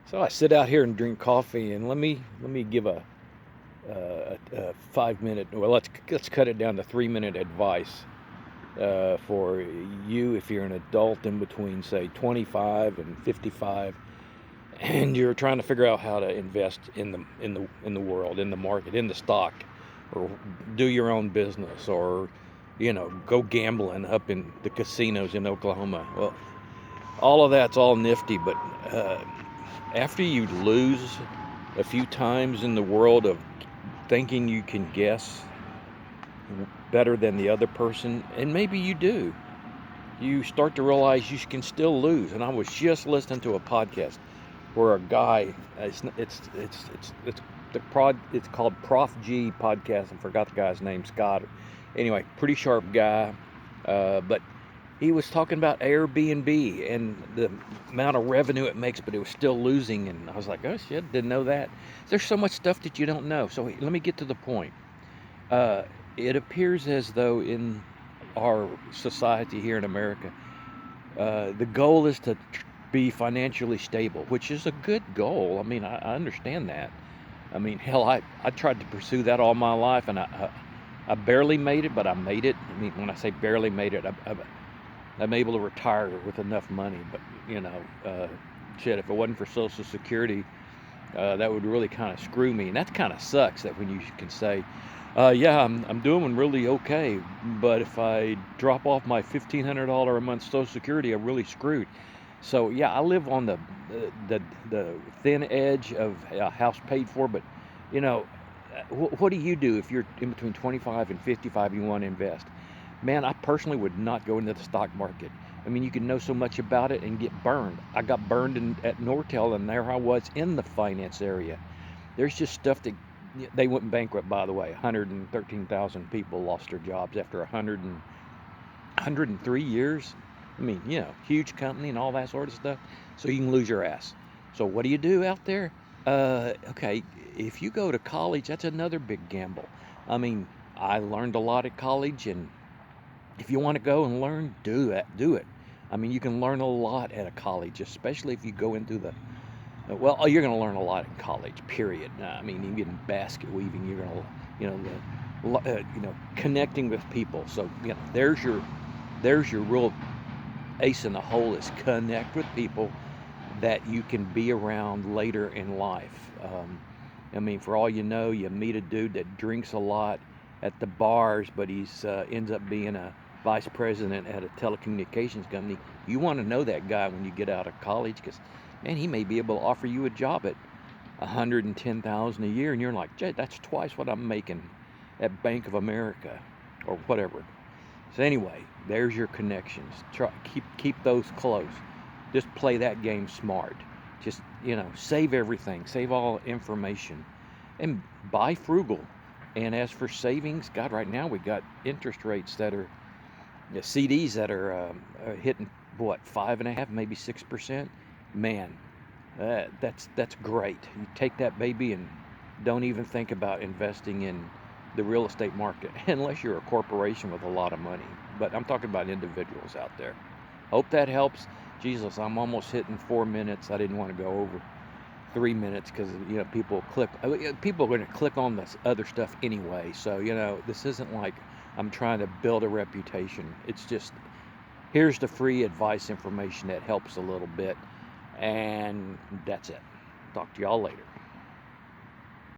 So I sit out here and drink coffee, and let me give a 5 minute. Well, let's cut it down to 3 minute advice for you if you're an adult in between, say, 25 and 55, and you're trying to figure out how to invest in the world, in the market, in the stock, or do your own business, or go gambling up in the casinos in Oklahoma. Well, all of that's all nifty, but after you lose a few times in the world of thinking you can guess better than the other person, and maybe you do, you start to realize you can still lose. And I was just listening to a podcast where a guy, it's called Prof G podcast. I forgot the guy's name, Scott. Anyway, pretty sharp guy, but he was talking about Airbnb and the amount of revenue it makes, but it was still losing. And I was like, oh shit, didn't know that. There's so much stuff that you don't know. So let me get to the point. Uh, it appears as though in our society here in America, the goal is to be financially stable, which is a good goal. I mean, I understand that. I mean, hell, I tried to pursue that all my life, and I barely made it, but I made it. I mean, when I say barely made it, I'm able to retire with enough money. But you know, uh, shit, if it wasn't for Social Security, that would really kind of screw me. And that kind of sucks that when you can say, yeah, I'm doing really okay, but if I drop off my $1,500 a month Social Security, I'm really screwed. So yeah, I live on the thin edge of a house paid for, but you know, what do you do if you're in between 25 and 55 and you want to invest? Man, I personally would not go into the stock market. I mean, you can know so much about it and get burned. I got burned at Nortel, and there I was in the finance area. There's just stuff that they went bankrupt, by the way. 113,000 people lost their jobs after 103 years. I mean, huge company and all that sort of stuff. So you can lose your ass. So what do you do out there? Okay, if you go to college, that's another big gamble. I mean, I learned a lot at college, and if you want to go and learn, do it. Do it. I mean, you can learn a lot at a college, especially if you go into the well, you're going to learn a lot in college, period. I mean, even basket weaving, you're going to, connecting with people. So, there's your real ace in the hole is connect with people that you can be around later in life. I mean, for all you know, you meet a dude that drinks a lot at the bars, but he's ends up being a vice president at a telecommunications company. You want to know that guy when you get out of college, because man, he may be able to offer you a job at 110,000 a year, and you're like, Jay, that's twice what I'm making at Bank of America or whatever. So anyway, there's your connections. Try keep those close. Just play that game smart. Just save everything, save all information, and buy frugal. And as for savings, God, right now we got interest rates that are CDs that are hitting what 5.5, maybe 6%. Man, that's great. You take that baby and don't even think about investing in the real estate market unless you're a corporation with a lot of money. But I'm talking about individuals out there. Hope that helps. Jesus, I'm almost hitting 4 minutes. I didn't want to go over 3 minutes because people are going to click on this other stuff anyway. So this isn't like I'm trying to build a reputation. It's just here's the free advice information that helps a little bit, and that's it. Talk to y'all later.